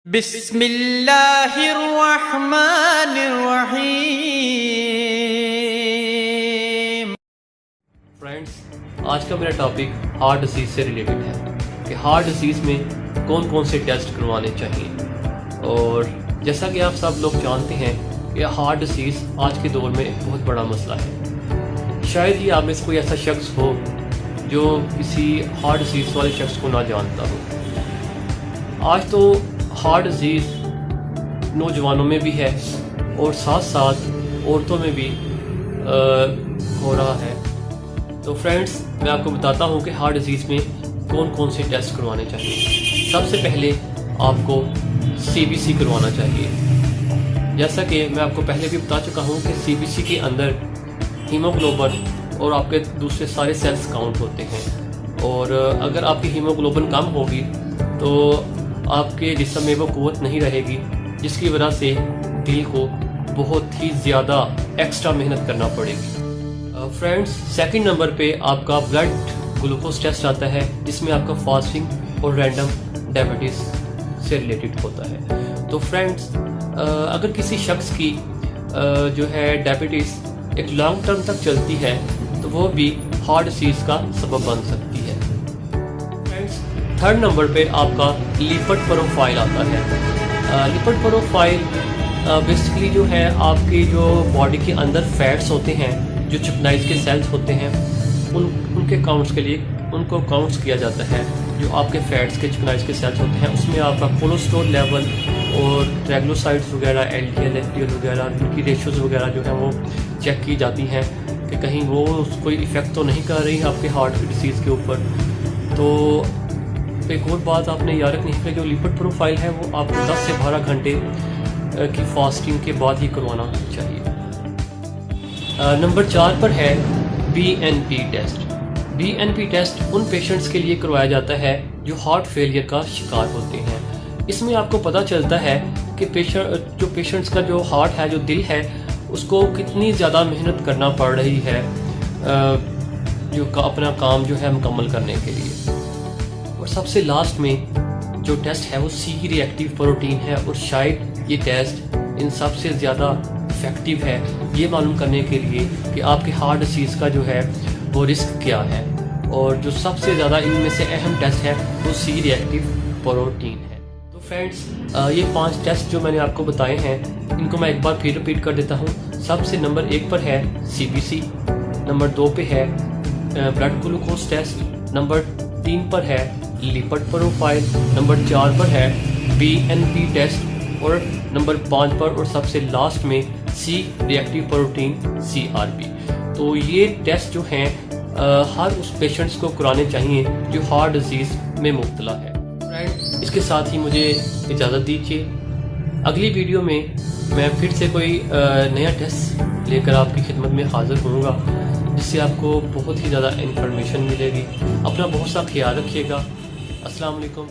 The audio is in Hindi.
बिस्मिल्लाहिर्रहमानिर्रहीम। फ्रेंड्स, आज का मेरा टॉपिक हार्ट डिसीज़ से रिलेटेड है कि हार्ट डिसीज़ में कौन कौन से टेस्ट करवाने चाहिए। और जैसा कि आप सब लोग जानते हैं कि हार्ट डिसीज़ आज के दौर में एक बहुत बड़ा मसला है। शायद ही आप में से कोई ऐसा शख्स हो जो किसी हार्ट डिसीज़ वाले शख्स को ना जानता हो। आज तो हार्ट डिसीज़ नौजवानों में भी है और साथ साथ औरतों में भी हो रहा है। तो फ्रेंड्स, मैं आपको बताता हूँ कि हार्ट डिसीज़ में कौन कौन से टेस्ट करवाने चाहिए। सबसे पहले आपको CBC करवाना चाहिए। जैसा कि मैं आपको पहले भी बता चुका हूँ कि CBC के अंदर हीमोग्लोबिन और आपके दूसरे सारे सेल्स काउंट होते हैं। और अगर आपकी हीमोग्लोबिन कम होगी तो आपके जिस्म में वो क़ुव्वत नहीं रहेगी, जिसकी वजह से दिल को बहुत ही ज़्यादा एक्स्ट्रा मेहनत करना पड़ेगी। फ्रेंड्स, सेकंड नंबर पे आपका ब्लड ग्लूकोज टेस्ट आता है, जिसमें आपका फास्टिंग और रैंडम डायबिटीज़ से रिलेटेड होता है। तो फ्रेंड्स, अगर किसी शख्स की जो है डायबिटीज़ एक लॉन्ग टर्म तक चलती है तो वो भी हार्ट डिसीज़ का सबब बन सकती है। फ्रेंड्स, थर्ड नंबर पे आपका लिपिड प्रोफाइल आता है। लिपिड प्रोफाइल बेसिकली जो है आपकी जो बॉडी के अंदर फैट्स होते हैं, जो चिकनाइज के सेल्स होते हैं, उनके काउंट्स के लिए उनको काउंट्स किया जाता है। जो आपके फैट्स के चिकनाइज के सेल्स होते हैं उसमें आपका कोलेस्ट्रॉल लेवल और ट्राइग्लिसराइड्स वगैरह, LDL FDL वगैरह, उनकी रेशियोज़ वगैरह जो है वो चेक की जाती हैं कि कहीं वो कोई इफ़ेक्ट तो नहीं कर रही आपके हार्ट की डिसीज़ के ऊपर। तो एक और बात आपने याद रखनी है कि जो लिपिड प्रोफाइल है वो आपको 10 से 12 घंटे की फास्टिंग के बाद ही करवाना चाहिए। नंबर 4 पर है BNP टेस्ट। BNP टेस्ट उन पेशेंट्स के लिए करवाया जाता है जो हार्ट फेलियर का शिकार होते हैं। इसमें आपको पता चलता है कि पेशेंट्स का जो हार्ट है, जो दिल है, उसको कितनी ज़्यादा मेहनत करना पड़ रही है जो अपना काम जो है मुकम्मल करने के लिए। और सबसे लास्ट में जो टेस्ट है वो C रिएक्टिव प्रोटीन है, और शायद ये टेस्ट इन सबसे ज़्यादा इफ़ेक्टिव है ये मालूम करने के लिए कि आपके हार्ट डिसीज़ का जो है वो रिस्क क्या है। और जो सबसे ज़्यादा इनमें से अहम टेस्ट है वो C रिएक्टिव प्रोटीन है। तो फ्रेंड्स, ये 5 टेस्ट जो मैंने आपको बताए हैं इनको मैं एक बार फिर रिपीट कर देता हूँ। सबसे नंबर 1 पर है CBC, नंबर 2 पे है ब्लड ग्लूकोज टेस्ट, नंबर 3 पर है लिपिड प्रोफाइल, नंबर 4 पर है BNP टेस्ट, और नंबर 5 पर और सबसे लास्ट में C रिएक्टिव प्रोटीन CRP। तो ये टेस्ट जो हैं हर उस पेशेंट्स को कराने चाहिए जो हार्ट डिजीज़ में मुब्तला है। फ्रेंड, इसके साथ ही मुझे इजाज़त दीजिए। अगली वीडियो में मैं फिर से कोई नया टेस्ट लेकर आपकी खिदमत में हाज़िर होऊंगा, जिससे आपको बहुत ही ज़्यादा इन्फॉर्मेशन मिलेगी। अपना बहुत सा ख्याल रखिएगा। अस्सलाम वालेकुम।